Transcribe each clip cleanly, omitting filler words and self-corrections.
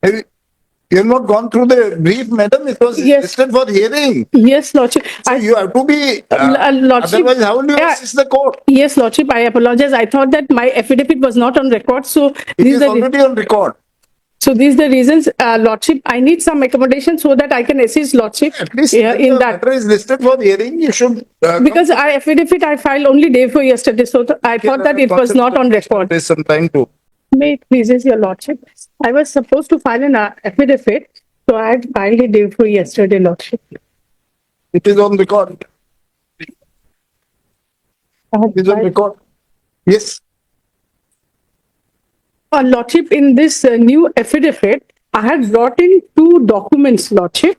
Have you have not gone through the brief, madam. It was Yes. listed for hearing. Yes, Lordship. So you have to be. Lordship, Otherwise, how will you yeah. assist the court? Yes, Lordship, I apologize. I thought that my affidavit was not on record. So It these is are already on record. so these are the reasons, Lordship. I need some accommodation so that I can assist Lordship At least yeah, when in the that. matter is listed for hearing, you should. Because I affidavit I filed only day before yesterday, so I thought that it was not on record. There's some time to. May it pleases your Lordship. I was supposed to file an affidavit, so I had filed it day before yesterday, Lordship. It is on record. I had It is on filed- record. Yes. Lordship, in this new affidavit, I had brought in 2 documents, Lordship.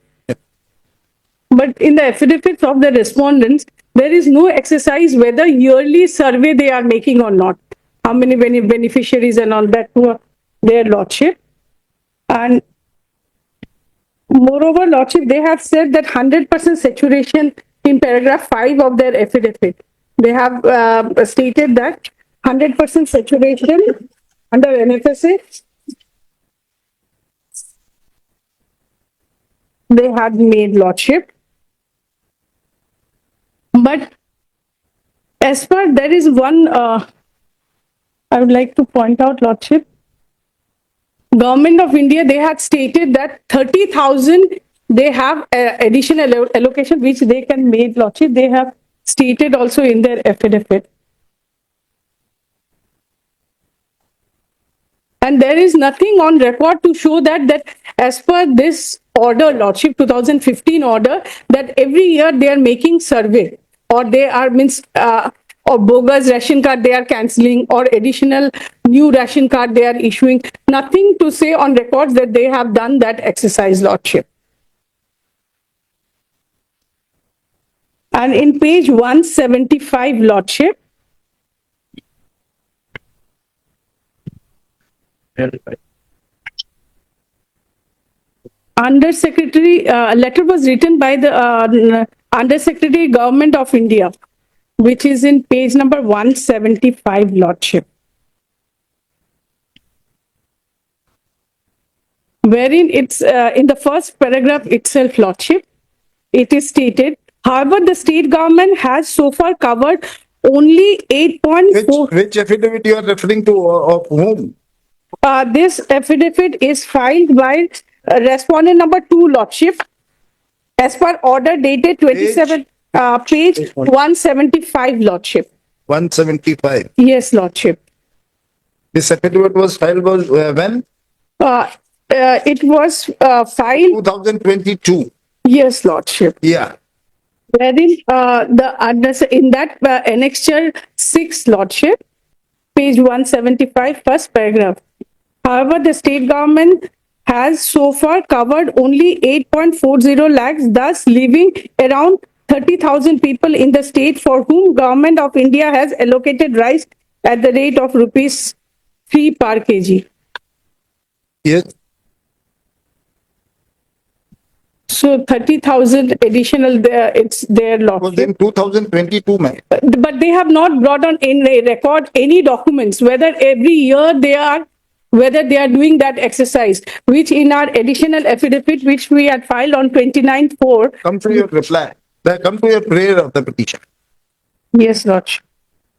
But in the affidavits of the respondents, there is no exercise whether yearly survey they are making or not. How many beneficiaries and all that to their Lordship. And moreover, Lordship, they have said that 100% saturation in paragraph 5 of their affidavit. They have stated that 100% saturation under NFSA. They had made, Lordship. But as per, there is one, I would like to point out, Lordship. Government of India, they had stated that 30,000, they have additional allocation which they can make, Lordship. They have stated also in their affidavit. And there is nothing on record to show that as per this order, Lordship, 2015 order, that every year they are making survey or they are or bogus ration card they are cancelling or additional new ration card they are issuing. Nothing to say on records that they have done that exercise, Lordship. And in page 175, Lordship, Under Secretary, letter was written by the Under Secretary Government of India, which is in page number 175, Lordship. Wherein it's in the first paragraph itself, Lordship, it is stated, however, the state government has so far covered only 8.4. Which affidavit you are referring to, of whom? This affidavit is filed by respondent number 2, Lordship, as per order dated 27, page 175, Lordship. 175. Yes, Lordship. This affidavit was filed when? It was filed. 2022. Yes, Lordship. Yeah. Wherein in that annexure 6, Lordship, page 175, first paragraph. However, the state government has so far covered only 8.40 lakhs, thus leaving around 30,000 people in the state for whom Government of India has allocated rice at the rate of rupees 3 per kg. Yes. So 30,000 additional there, it's their It was in Lordship. 2022, ma'am. But they have not brought on in a record any documents, whether every year they are, whether they are doing that exercise, which in our additional affidavit, which we had filed on 29/4. Come to your reply. Come to your prayer of the petition. Yes, Lordship.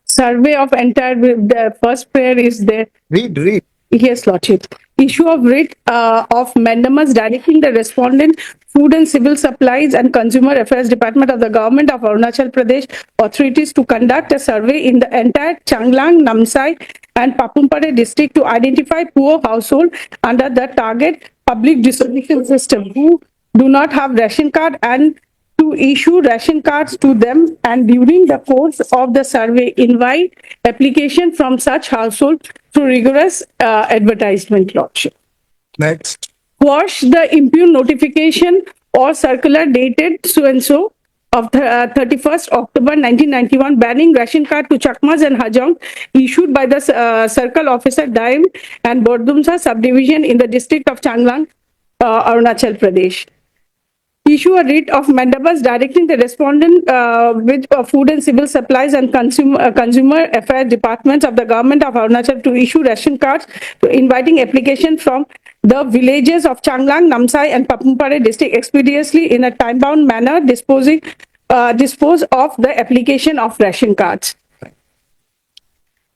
Survey of entire, the first prayer is there. Read. Yes, Lordship. Issue of writ of mandamus directing the respondent, Food and Civil Supplies and Consumer Affairs Department of the Government of Arunachal Pradesh authorities to conduct a survey in the entire Changlang, Namsai and Papumpare district to identify poor household under the target public distribution system who do not have ration card and to issue ration cards to them, and during the course of the survey invite application from such household through rigorous advertisement, Lordship. Next. Quash the impugn notification or circular dated so and so of the 31st October 1991 banning ration card to Chakmas and Hajong issued by the Circle Officer Daim and Bordumsa subdivision in the district of Changlang, Arunachal Pradesh. issue a writ of mandamus directing the respondent with Food and Civil Supplies and Consumer Affairs Departments of the Government of Arunachal to issue ration cards inviting application from the villages of Changlang, Namsai and Papumpare district expeditiously in a time-bound manner dispose of the application of ration cards.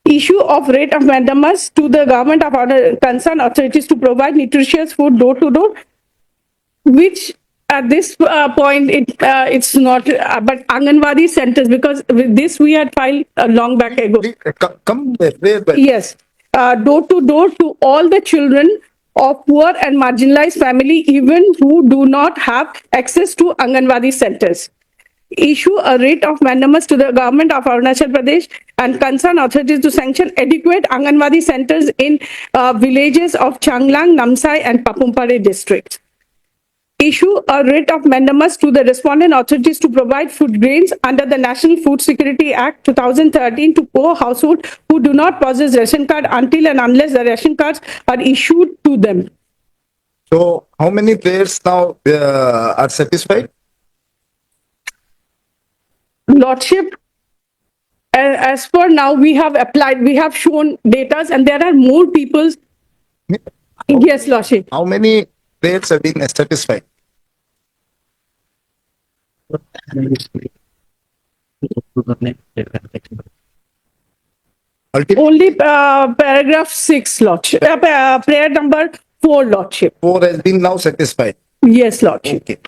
Issue of writ of mandamus to the government of our concerned authorities to provide nutritious food door to door, which at this point it's not, but Anganwadi centers, because with this we had filed long back ago. Come there. Yes, door to door to all the children of poor and marginalized family, even who do not have access to Anganwadi centers. Issue a writ of mandamus to the government of Arunachal Pradesh and concerned authorities to sanction adequate Anganwadi centers in villages of Changlang, Namsai and Papumpare districts. Issue a writ of mandamus to the respondent authorities to provide food grains under the National Food Security Act 2013 to poor households who do not possess ration card until and unless the ration cards are issued to them. So how many players now are satisfied? Lordship, as for now, we have applied, we have shown data, and there are more people. Yes, Lordship. How many players have been satisfied? Only paragraph 6, Lordship. Prayer number 4, Lordship. 4 has been now satisfied. Yes, Lordship. Okay.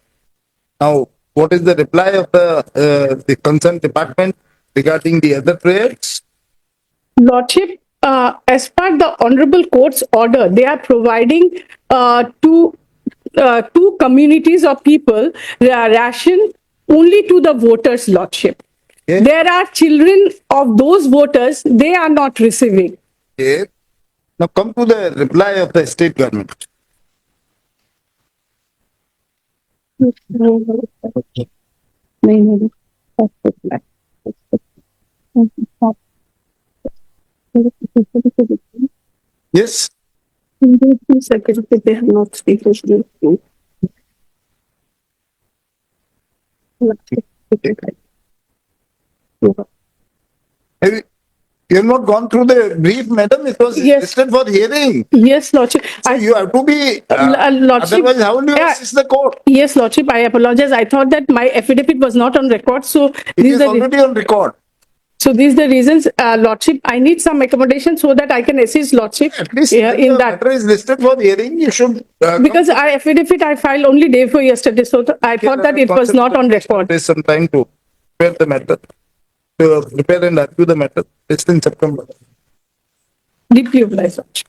Now, what is the reply of the concerned department regarding the other prayers? Lordship, as per the Honorable Court's order, they are providing to two communities of people ration only to the voters, Lordship. Okay. There are children of those voters, they are not receiving. Okay. Now come to the reply of the state government. Yes. They have not spoken. You have not gone through the brief, madam. It was Yes. listed for hearing. Yes, Lordship. So you have to be. Lordship, Otherwise, how will you yeah. assist the court? Yes, Lordship, I apologize. I thought that my affidavit was not on record. So It these is are already on record. so these are the reasons, Lordship. I need some accommodation so that I can assist Lordship At least in when the that. matter is listed for hearing, you should. Because I affidavit I filed only day before yesterday, so I thought that it was not on record. There is some time to prepare the matter, to prepare and argue the matter. It's in September. Deeply obliged, Lordship.